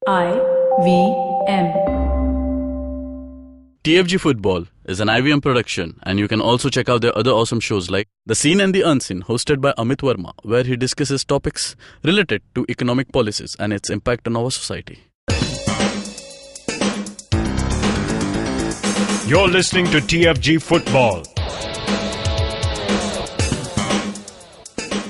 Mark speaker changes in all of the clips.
Speaker 1: IVM.
Speaker 2: TFG Football is an IVM production, and you can also check out their other awesome shows like The Seen and the Unseen, hosted by Amit Verma, where he discusses topics related to economic policies and its impact on our society.
Speaker 3: You're listening to TFG Football.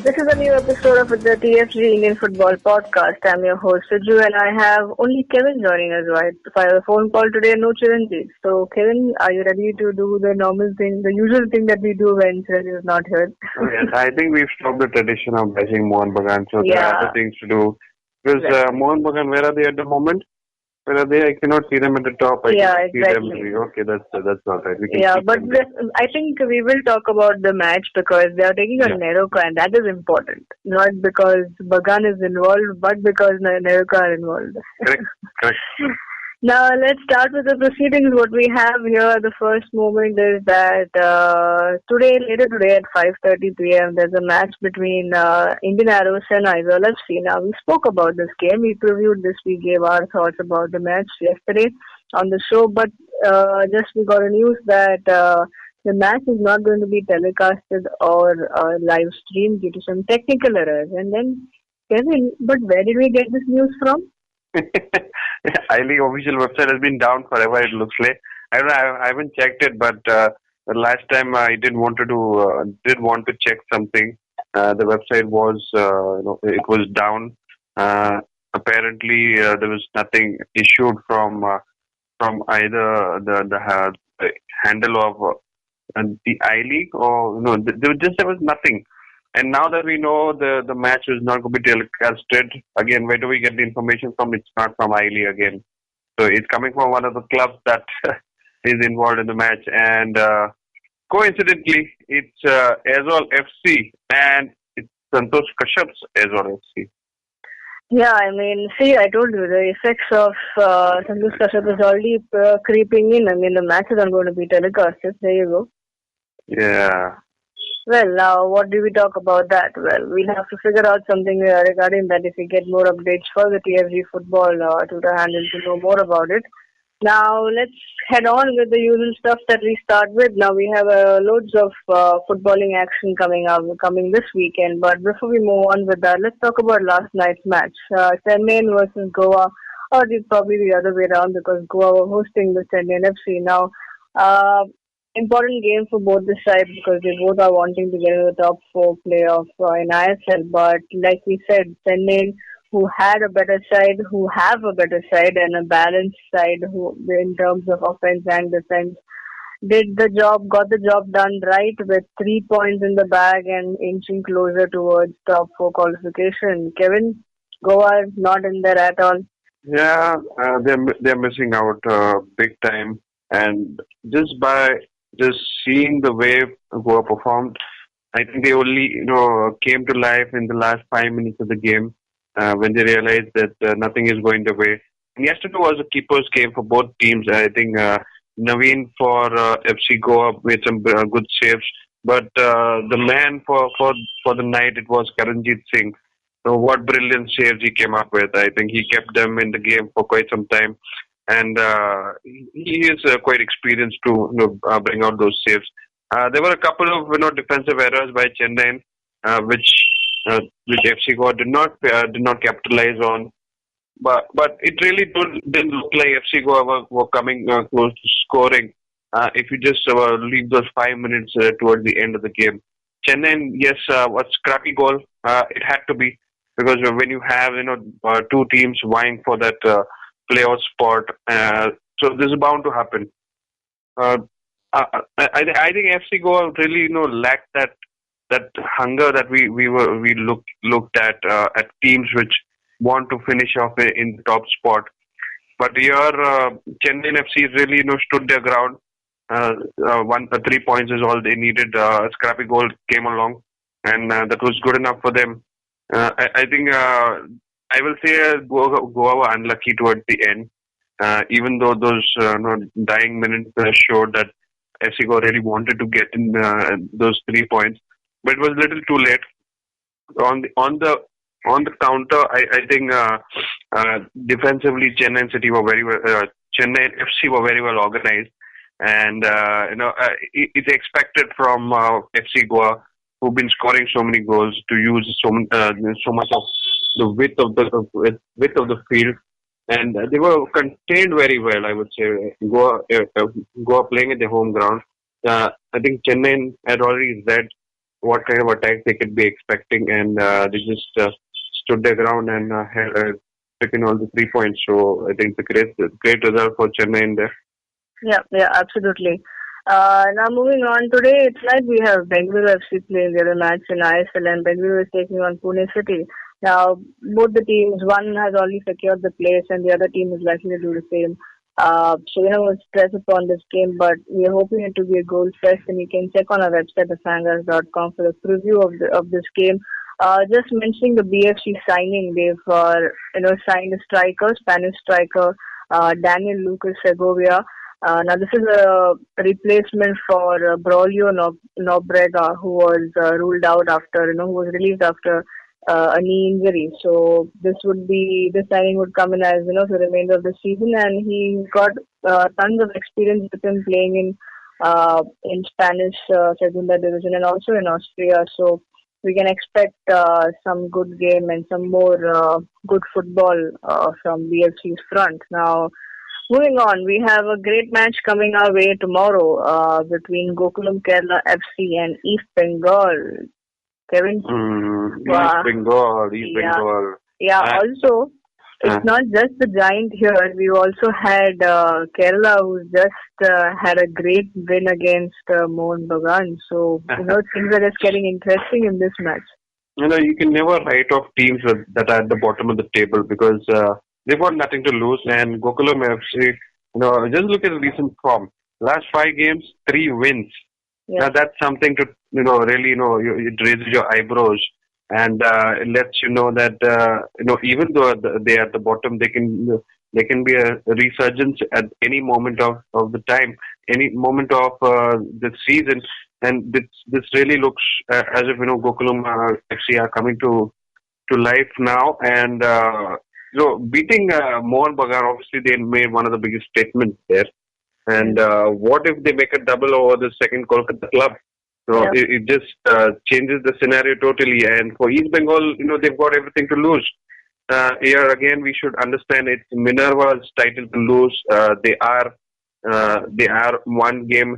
Speaker 4: This is a new episode of the TFG Indian Football Podcast. I'm your host, Suju, and I have only Kevin joining us via the phone call today, no Chiranjeev. So, Kevin, are you ready to do the normal thing, the usual thing that we do when Chiranjeev is not here?
Speaker 5: Yes, I think we've stopped the tradition of bashing Mohan Bagan, so there are other things to do. Because Mohan Bagan, where are they at the moment? Where are they? I cannot see them at the top. I can see them. Okay, that's all right.
Speaker 4: But I think we will talk about the match because they are taking on Neroka, and that is important. Not because Bagan is involved, but because Neroka are involved.
Speaker 5: Correct.
Speaker 4: Now, let's start with the proceedings. What we have here, the first moment is that later today at 5:30 p.m., there's a match between Indian Arrows and ISL FC. Now, we spoke about this game. We previewed this. We gave our thoughts about the match yesterday on the show. But just we got a news that the match is not going to be telecasted or live streamed due to some technical errors. And then, Kevin, but where did we get this news from?
Speaker 5: I-League official website has been down forever, it looks like. I don't know, I haven't checked it, but the last time I did want to check something. The website was, it was down. Apparently, there was nothing issued from either the handle of the I-League or there was nothing. And now that we know the match is not going to be telecasted, again, where do we get the information from? It's not from ISL again. So it's coming from one of the clubs that is involved in the match. And coincidentally, it's Aizawl FC and it's Santosh Kashyap's Aizawl FC.
Speaker 4: Yeah, I mean, see, I told you, the effects of Santosh Kashyap is already creeping in. I mean, the match is not going to be telecasted. There you go.
Speaker 5: Yeah.
Speaker 4: Well, now, what do we talk about that? Well, we'll have to figure out something regarding that if we get more updates for the TFG football Twitter handle to know more about it. Now, let's head on with the usual stuff that we start with. Now, we have loads of footballing action coming this weekend. But before we move on with that, let's talk about last night's match. Chennai versus Goa, or it's probably the other way around because Goa were hosting the Chennai FC. Now, important game for both the sides because they both are wanting to get in the top 4 playoff in ISL. But like we said, Chennai, who had a better side, who have a better side and a balanced side who, in terms of offense and defense, got the job done right with 3 points in the bag and inching closer towards top 4 qualification. Kevin, Goa is not in there at all.
Speaker 5: Yeah, they're missing out big time, and just seeing the way Goa performed, I think they only came to life in the last 5 minutes of the game when they realized that nothing is going their way. And yesterday was a keeper's game for both teams. I think Naveen for FC Goa made some good saves, but the man for the night, it was Karanjit Singh. So what brilliant saves he came up with. I think he kept them in the game for quite some time. And he is quite experienced to bring out those saves. There were a couple of defensive errors by Chennai, which FC Goa did not capitalize on. But it really didn't look like FC Goa were coming close to scoring. If you just leave those 5 minutes towards the end of the game, Chennai, yes, was scrappy goal. It had to be because when you have two teams vying for that playoff spot. So this is bound to happen. I think FC Goa really lacked that hunger that we looked at teams which want to finish off in the top spot. But here Chennai FC really stood their ground. 3 points is all they needed. A scrappy goal came along, and that was good enough for them. I think. I will say Goa were unlucky towards the end, even though those dying minutes showed that FC Goa really wanted to get in those 3 points, but it was a little too late. On the on the counter, I think defensively Chennai City were very well, Chennai FC were very well organized, and it's expected from FC Goa, who've been scoring so many goals, to use so much of the width of the field, and they were contained very well. I would say Goa playing at their home ground. I think Chennai had already read what kind of attack they could be expecting, and they just stood their ground and had taken all the 3 points. So I think it's a great result for Chennai in there.
Speaker 4: Yeah, absolutely. Now moving on, today tonight we have Bengaluru FC playing their match in ISL, and Bengaluru is taking on Pune City. Now both the teams, one has already secured the place, and the other team is likely to do the same. So we don't want to stress upon this game, but we are hoping it to be a goal fest, and you can check on our website, thefangers.com, for the preview of this game. Just mentioning the BFC signing, they've signed a striker, Spanish striker, Daniel Lucas Segovia. Now this is a replacement for Braulio Nobrega, who was ruled out after, who was released after a knee injury. So this signing would come in as, for the remainder of the season, and he got tons of experience with him playing in Spanish Segunda Division and also in Austria. So we can expect some good game and some more good football from BFC's front. Now, moving on, we have a great match coming our way tomorrow between Gokulam Kerala FC and East Bengal. Kevin?
Speaker 5: East Bengal.
Speaker 4: Yeah, also, it's not just the giant here. We also had Kerala, who just had a great win against Mohun Bagan. So, things are just getting interesting in this match.
Speaker 5: You can never write off teams that are at the bottom of the table, because they've got nothing to lose. And Gokulam FC, just look at the recent form. Last 5 games, 3 wins.
Speaker 4: Yeah.
Speaker 5: Now that's something to, really, it raises your eyebrows, and it lets you know that, even though they are at the bottom, they can be a resurgence at any moment of the time, any moment of the season. And this really looks as if, Gokulam FC are coming to life now, and beating Mohun Bagan, obviously they made one of the biggest statements there. And what if they make a double over the second Kolkata club? So it just changes the scenario totally. And for East Bengal, they've got everything to lose. Here again, we should understand it's Minerva's title to lose. They are one game.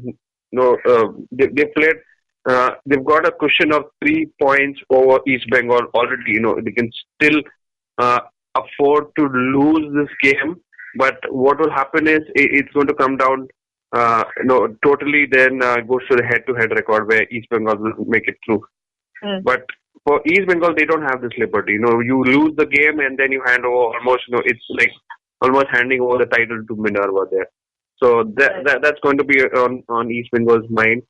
Speaker 5: They played. They've got a cushion of 3 points over East Bengal already. They can still afford to lose this game. But what will happen is it's going to come down, totally. Then goes to the head-to-head record where East Bengal will make it through. But for East Bengal, they don't have this liberty. You lose the game and then you hand over almost. It's like almost handing over the title to Minerva there. So that's going to be on East Bengal's mind.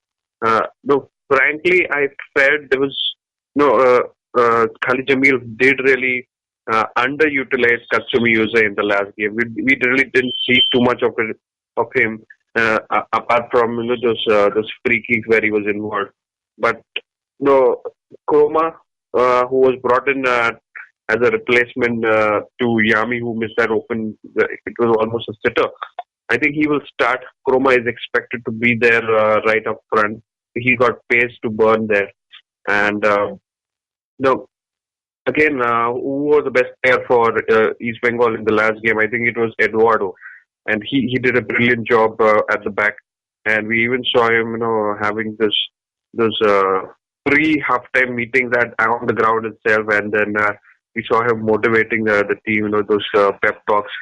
Speaker 5: Frankly, I felt there was Khalid Jamil did really underutilized Katsumi Yusa in the last game. We really didn't see too much of him apart from those free kicks where he was involved. But Kroma, who was brought in as a replacement to Yami, who missed that open, it was almost a sitter. I think he will start. Kroma is expected to be there right up front. He got pace to burn there, and again, who was the best player for East Bengal in the last game? I think it was Eduardo, and he did a brilliant job at the back. And we even saw him, having those pre-halftime meetings on the ground itself, and then we saw him motivating the team, those pep talks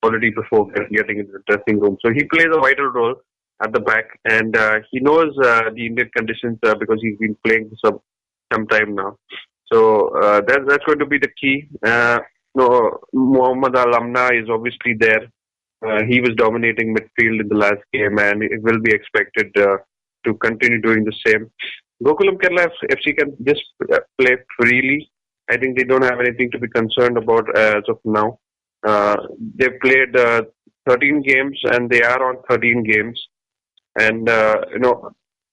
Speaker 5: already before getting into the dressing room. So he plays a vital role at the back, and he knows the Indian conditions because he's been playing for some time now. So that's going to be the key. Muhammad Al-Amna is obviously there. He was dominating midfield in the last game, and it will be expected to continue doing the same. Gokulam Kerala FC can just play freely. I think they don't have anything to be concerned about as of now. They've played 13 games, and they are on 13 games. And,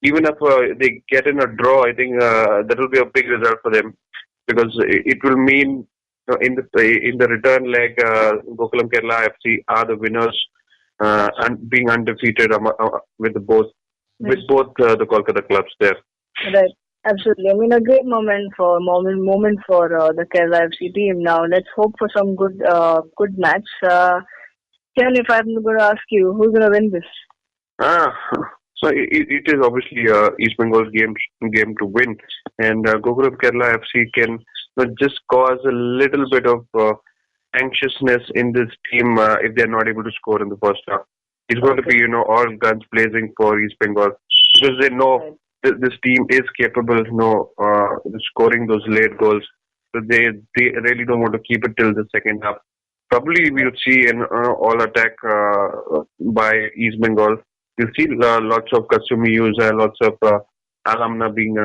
Speaker 5: even if they get in a draw, I think that will be a big result for them, because it will mean in the return leg, Gokulam Kerala FC are the winners, and being undefeated with the Kolkata clubs there.
Speaker 4: Right. Absolutely. I mean, a great moment for the Kerala FC team. Now, let's hope for some good match. Kevin, if I'm going to ask you, who's going to win this?
Speaker 5: Ah, so it is obviously East Bengal's game to win, and Gokulam Kerala FC can just cause a little bit of anxiousness in this team if they're not able to score in the first half. It's going to be all guns blazing for East Bengal because they know this team is capable, scoring those late goals. So they really don't want to keep it till the second half. Probably we'll see an all attack by East Bengal. You'll see lots of Kasumi user, lots of Alamna being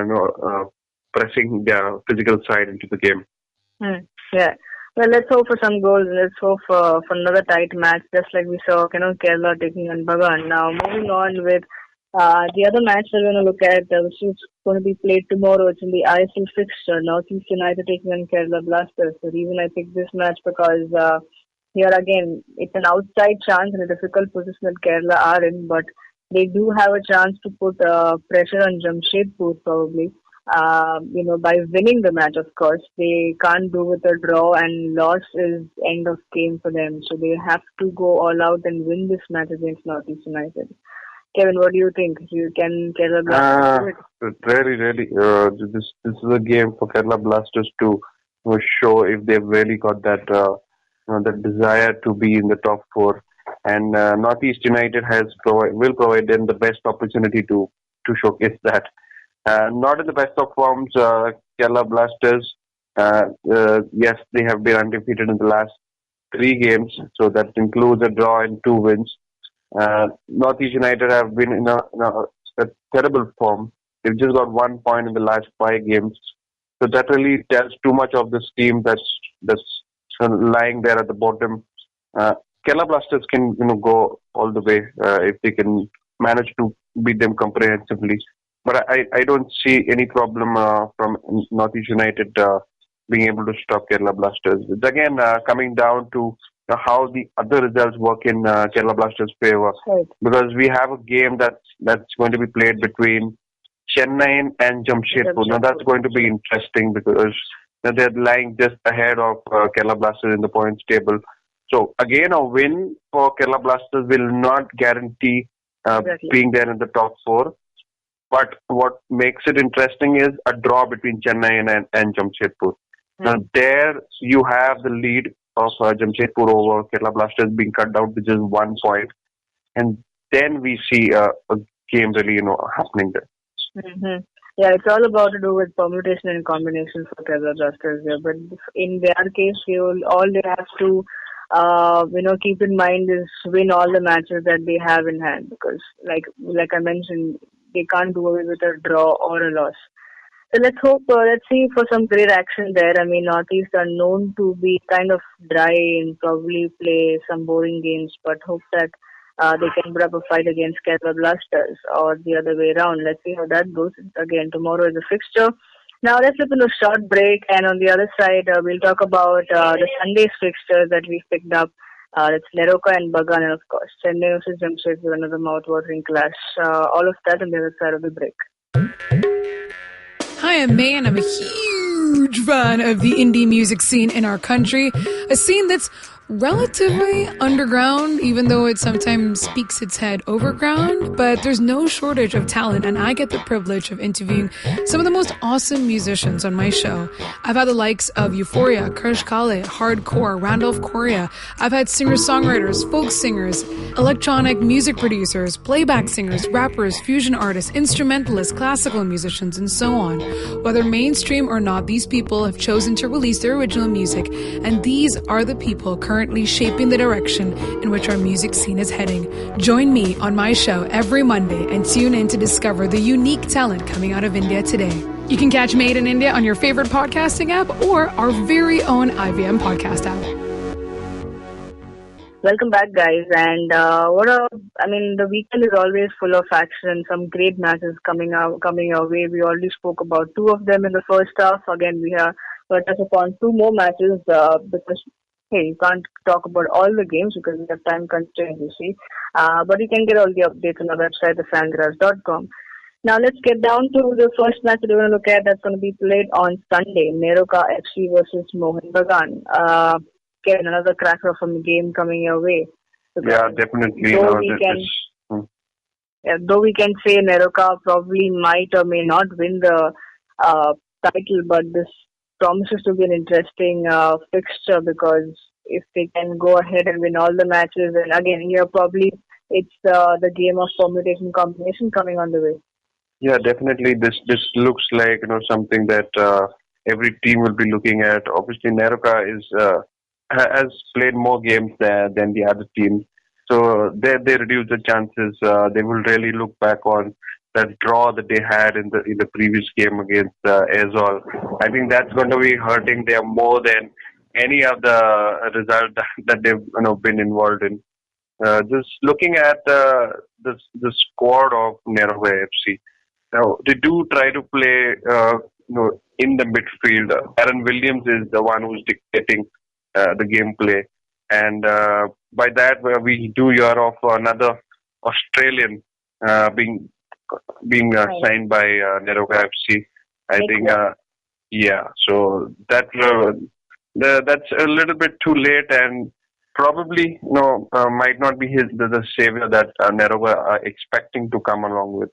Speaker 5: pressing their physical side into the game.
Speaker 4: Yeah. Well, let's hope for some goals. Let's hope for another tight match, just like we saw Kerala taking on Bagan. Now, moving on with the other match we're going to look at, which is going to be played tomorrow. It's in the ISL fixture. Northeast United taking on Kerala Blasters. The reason I picked this match because here again, it's an outside chance in a difficult position that Kerala are in, but they do have a chance to put pressure on Jamshedpur probably. By winning the match, of course, they can't do with a draw, and loss is end of game for them. So they have to go all out and win this match against Northeast United. Kevin, what do you think? Can Kerala Blasters do it?
Speaker 5: Really. This is a game for Kerala Blasters to show if they've really got that that desire to be in the top four. And Northeast United will provide them the best opportunity to showcase that. Not in the best of forms, Kerala Blasters. Yes, they have been undefeated in the last 3 games, so that includes a draw and 2 wins. Northeast United have been in a terrible form. They've just got 1 point in the last 5 games, so that really tells too much of this team that's lying there at the bottom. Kerala Blasters can go all the way if they can manage to beat them comprehensively. But I don't see any problem from Northeast United being able to stop Kerala Blasters. It's again coming down to how the other results work in Kerala Blasters' favor.
Speaker 4: Right.
Speaker 5: Because we have a game that's going to be played between Chennai and Jamshedpur. Now that's going to be interesting because they're lying just ahead of Kerala Blasters in the points table. So again, a win for Kerala Blasters will not guarantee being there in the top 4. But what makes it interesting is a draw between Chennai and Jamshedpur. Now there you have the lead of Jamshedpur over Kerala Blasters being cut down to just 1 point. And then we see a game really happening there.
Speaker 4: Mm-hmm. Yeah, it's all about to do with permutation and combination for Kerala Blasters here. But in their case, all they have to keep in mind is win all the matches that they have in hand, because like I mentioned, they can't do away with a draw or a loss. So let's see for some great action there. I mean, Northeast are known to be kind of dry and probably play some boring games, but hope that they can put up a fight against Kerala Blasters or the other way around. Let's see how that goes. Again, tomorrow is a fixture. Now let's look into a short break, and on the other side, we'll talk about the Sunday's fixtures that we've picked up. It's Neroka and Bagan, and of course, Chennai versus Jamshedpur, another mouth-watering clash. All of that on the other side of the break.
Speaker 1: Hi, I'm May, and I'm a huge fan of the indie music scene in our country. A scene that's relatively underground, even though it sometimes speaks its head overground, but there's no shortage of talent, and I get the privilege of interviewing some of the most awesome musicians on my show. I've had the likes of Euphoria, Krish Kale, Hardcore, Randolph Correa. I've had singer-songwriters, folk singers, electronic music producers, playback singers, rappers, fusion artists, instrumentalists, classical musicians, and so on. Whether mainstream or not, these people have chosen to release their original music, and these are the people currently shaping the direction in which our music scene is heading. Join me on my show every Monday and tune in to discover the unique talent coming out of India today. You can catch Made in India on your favorite podcasting app or our very own IVM podcast app.
Speaker 4: Welcome back, guys. And the weekend is always full of action. Some great matches coming our way. We already spoke about 2 of them in the first half. Again, we touch upon two more matches because hey, you can't talk about all the games because we have time constraints, you see. But you can get all the updates on our website, thefangarage.com. Now let's get down to the first match that we're going to look at that's going to be played on Sunday, Neroka FC versus Mohun Bagan. Again, another cracker of a game coming your way.
Speaker 5: Yeah, definitely.
Speaker 4: Though we can say Neroka probably might or may not win the title, but this promises to be an interesting fixture because if they can go ahead and win all the matches, and again, probably it's the game of permutation combination coming on the way.
Speaker 5: Yeah, definitely. This looks like something that every team will be looking at. Obviously, Neroka has played more games than the other teams, so they reduce the chances. They will really look back on that draw that they had in the previous game against Azol. I think that's going to be hurting them more than any of the result that they've been involved in. Just looking at the squad of Neroka FC. Now, they do try to play, in the midfield. Aaron Williams is the one who's dictating the gameplay, and by that we do hear of another Australian being signed by Neroka FC. I think, yeah. So that's a little bit too late, and probably might not be the savior that Neroka are expecting to come along with.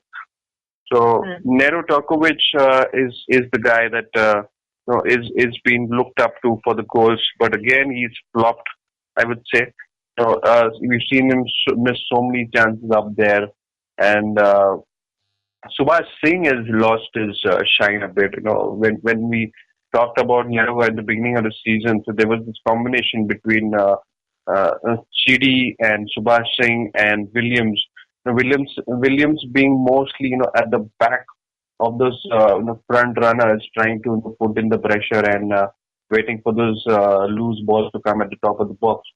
Speaker 5: So Nero Turkovic is the guy that is being looked up to for the goals, but again he's flopped. I would say. We've seen him miss so many chances up there, and Subhash Singh has lost his shine a bit. When we talked about Nero at the beginning of the season, so there was this combination between Chidi and Subhash Singh and Williams. Williams being mostly at the back of those front runners, trying to put in the pressure and waiting for those loose balls to come at the top of the box.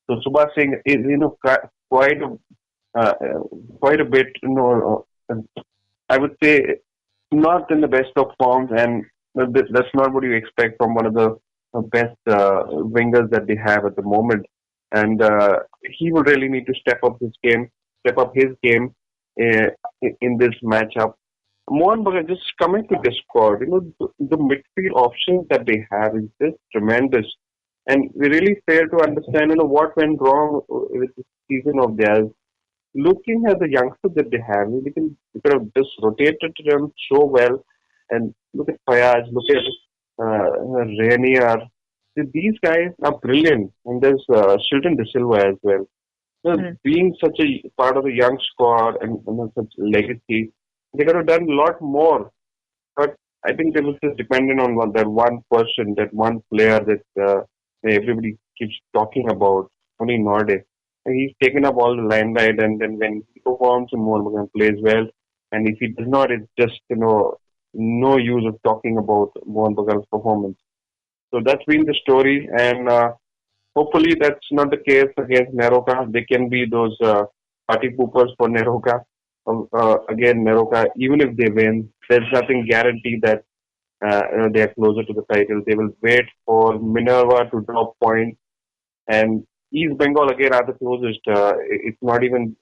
Speaker 5: So Subhash Singh is quite a bit I would say not in the best of forms, and that's not what you expect from one of the best wingers that they have at the moment. And he will really need to step up his game in this matchup. Mohan Bagan, just coming to this squad, the midfield options that they have is just tremendous. And we really fail to understand, what went wrong with this season of theirs. Looking at the youngsters that they have, they could have just rotated them so well. And look at Fayaz, look at Rainier. These guys are brilliant. And there's Shilton De Silva as well. Being such a part of the young squad and such legacy, they could have done a lot more. But I think they was just dependent on that one person, that one player that everybody keeps talking about, Tony Norde. And he's taken up all the limelight, and then when he performs, Mohan Bagan plays well. And if he does not, it's just, no use of talking about Mohan Bagan's performance. So that's been the story, and hopefully that's not the case against Neroka. They can be those party poopers for Neroka. Again, Neroka, even if they win, there's nothing guaranteed that they are closer to the title. They will wait for Minerva to drop points, and East Bengal again are the closest. It's not even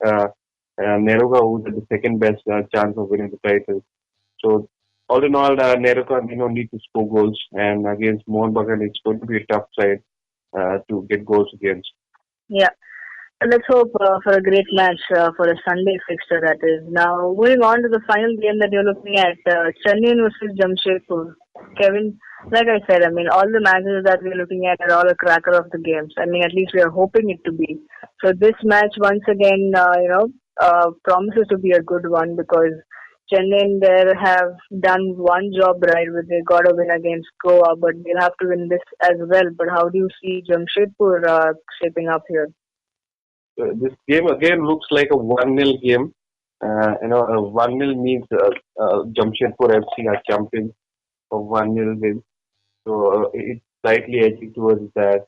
Speaker 5: Neroka who's at the second best chance of winning the title. So all in all, Neroka need to score goals, and against Mohun Bagan, it's going to be a tough side to get goals against.
Speaker 4: Yeah. Let's hope for a great match for a Sunday fixture, that is. Now, moving on to the final game that you're looking at, Chennai versus Jamshedpur. Kevin, like I said, all the matches that we're looking at are all a cracker of the games. At least we are hoping it to be. So this match, once again, promises to be a good one because Chennai there have done one job right, where they got a win against Goa, but they'll have to win this as well. But how do you see Jamshedpur shaping up here?
Speaker 5: This game again looks like a 1-0 game. 1-0 means Jamshedpur FC are champions of 1-0 win. So it's slightly edging towards that.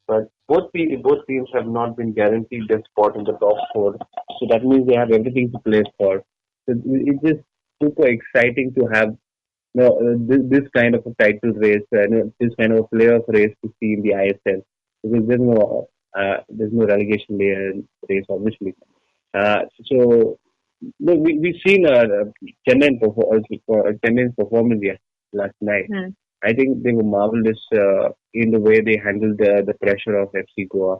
Speaker 5: But both teams have not been guaranteed their spot in the top four. So that means they have everything to play for. So it's just super exciting to have
Speaker 6: this kind of a title race, this kind of a playoff race to see in the ISL, because there's no relegation race, obviously. So no, we've seen Chennai's performance last night.
Speaker 4: Hmm.
Speaker 6: I think they were marvelous in the way they handled the pressure of FC Goa,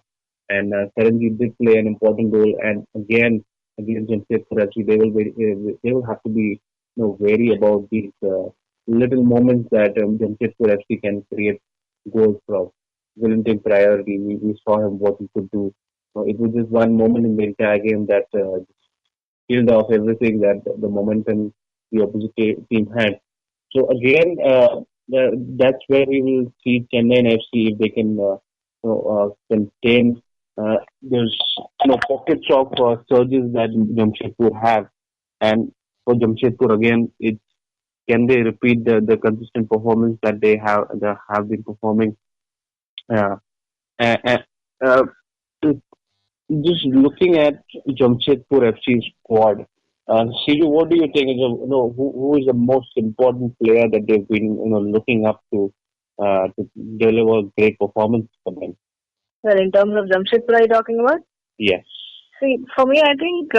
Speaker 6: and Saranjeet did play an important role. And again, against Jamshedpur FC, they will have to be wary about these little moments that Jamshedpur FC can create goals from. Valentin Pryor, we saw him what he could do. It was just one moment in the entire game that killed off everything that the momentum the opposite team had. So again, that's where we will see Chennai and FC if they can contain there's pockets of surges that Jamshedpur have, and for Jamshedpur again, it's can they repeat the consistent performance that they have been performing? Uh, uh, uh, just looking at Jamshedpur FC squad, CJ, what do you think? Who is the most important player that they've been looking up to deliver great performance for them?
Speaker 4: Well, in terms of Jamshedpur, are you talking about?
Speaker 6: Yes.
Speaker 4: See, for me, I think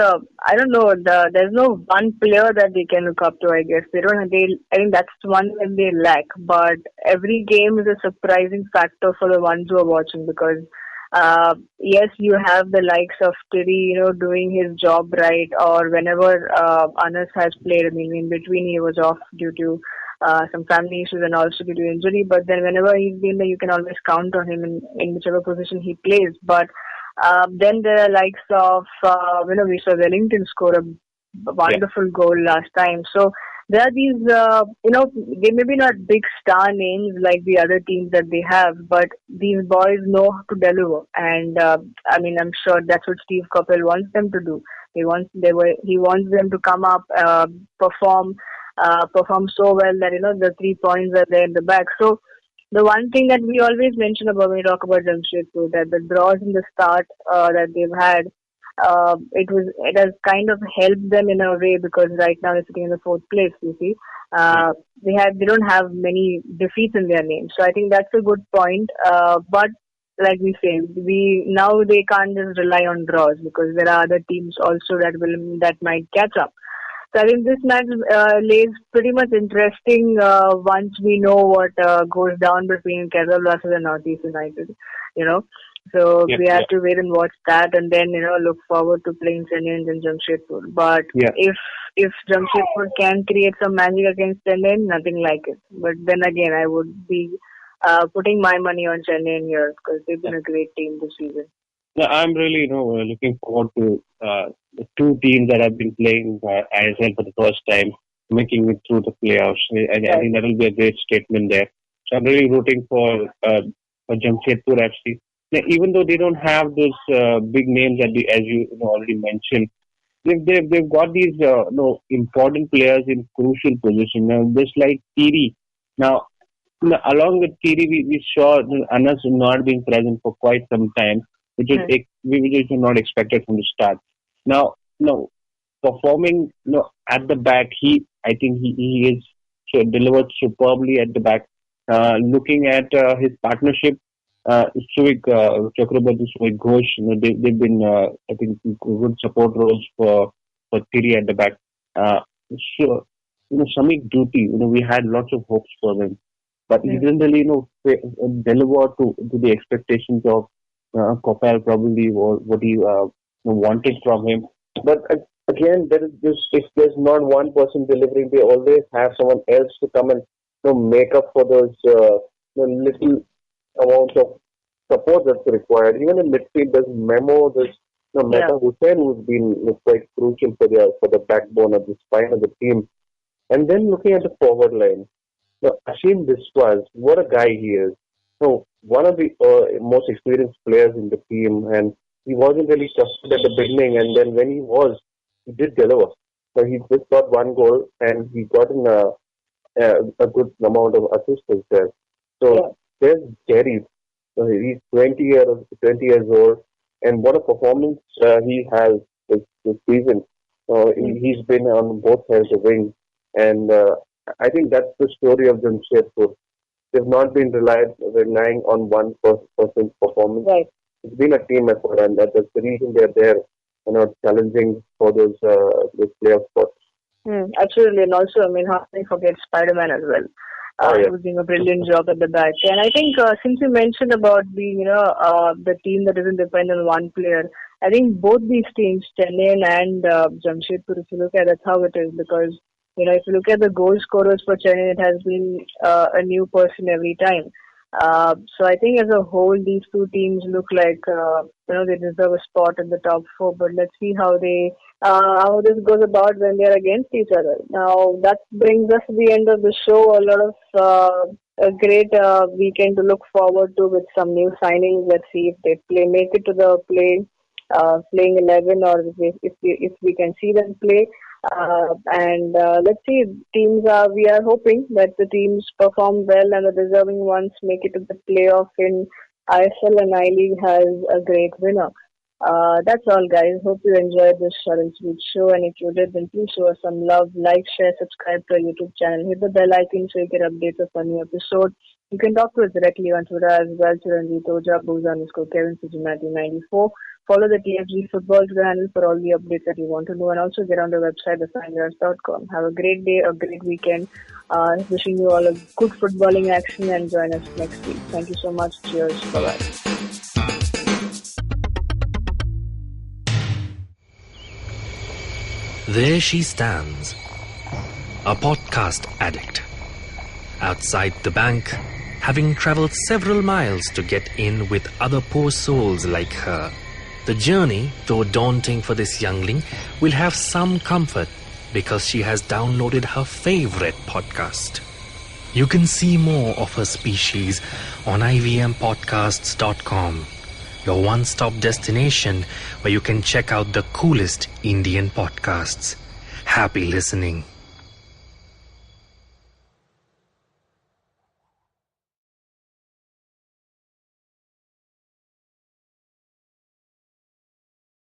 Speaker 4: I don't know. There's no one player that they can look up to. I guess they don't. I think that's one that they lack. But every game is a surprising factor for the ones who are watching because yes, you have the likes of Tiri, doing his job right, or whenever Anas has played. I mean, in between he was off due to some family issues and also due to injury. But then whenever he's been there, you can always count on him in whichever position he plays. But then there are likes of, we saw Wellington score a wonderful goal last time. So there are these, they may be not big star names like the other teams that they have, but these boys know how to deliver. And I'm sure that's what Steve Coppell wants them to do. He wants them to come up, perform so well that the 3 points are there in the back. So the one thing that we always mention about when we talk about Jamshedpur, that the draws in the start that they've had, it has kind of helped them in a way because right now they're sitting in the fourth place. You see, they don't have many defeats in their name, so I think that's a good point. But like we say, they can't just rely on draws because there are other teams also that might catch up. So I think this match lays pretty much interesting once we know what goes down between Kerala Blasters and Northeast United. So we have to wait and watch that, and then look forward to playing Chennai and Jamshedpur. But if Jamshedpur can create some magic against Chennai, nothing like it. But then again, I would be putting my money on Chennai here because they've been a great team this season.
Speaker 6: Yeah, I'm really, looking forward to the two teams that have been playing ISL for the first time, making it through the playoffs. I think that will be a great statement there. So I'm really rooting for Jamshedpur FC. Now, even though they don't have those big names as you already mentioned, they've got these important players in crucial positions. Now, just like Tiri. Now, along with Tiri, we saw Anas not being present for quite some time, which was not expected from the start. Now, performing at the back, I think he is delivered superbly at the back. Looking at his partnership, Suvik Chakrabarti, Suvik Ghosh, they've been I think good support roles for Tiri at the back. So Samik Duty, we had lots of hopes for him, but he didn't really deliver to the expectations of Kopal probably or what he wanted from him. But again, there is if there's not one person delivering, they always have someone else to come and make up for those little amounts of support that's required. Even in midfield, there's Memo, there's Mehta Hussain, who's been quite crucial for the backbone of the spine of the team. And then looking at the forward line, Ashim Biswas, what a guy he is. So one of the most experienced players in the team, and he wasn't really trusted at the beginning, and then when he did deliver. So he just got one goal, and he got in a good amount of assistance there. So there's Jerry. So he's 20 years old, and what a performance he has this season. He's been on both sides of the wing, and I think that's the story of Jamshedpur. They've not been relying on one person's performance.
Speaker 4: Right.
Speaker 6: It's been a team effort, and that's the reason they're there, challenging for those playoff spots.
Speaker 4: Absolutely, and also, I mean, how can we forget Spider-Man as well? He was doing a brilliant job at the back. And I think since you mentioned about being, the team that doesn't depend on one player, I think both these teams, Chennai and Jamshedpur, if you look at it, that's how it is. Because, if you look at the goal scorers for Chennai, it has been a new person every time. So I think as a whole, these two teams look like, they deserve a spot in the top four. But let's see how this goes about when they're against each other. Now, that brings us to the end of the show. A lot of a great weekend to look forward to with some new signings. Let's see if they make it to the playing 11, or if we can see them play. And let's see, we are hoping that the teams perform well and the deserving ones make it to the playoff in ISL, and I-League has a great winner. That's all, guys. Hope you enjoyed this short and sweet show, and if you did, then please show us some love, like, share, subscribe to our YouTube channel, hit the bell icon so you get updates of our new episode. You can talk to us directly on Twitter as well, Chiranjeev Toja, Booza_Kevin, Matthew94. Follow the TFG football handle for all the updates that you want to know, and also get on the website, thefangirls.com. Have a great day, a great weekend. Wishing you all a good footballing action, and join us next week. Thank you so much. Cheers. Bye-bye.
Speaker 7: There she stands, a podcast addict. Outside the bank, having travelled several miles to get in with other poor souls like her. The journey, though daunting for this youngling, will have some comfort because she has downloaded her favourite podcast. You can see more of her species on ivmpodcasts.com, your one-stop destination where you can check out the coolest Indian podcasts. Happy listening.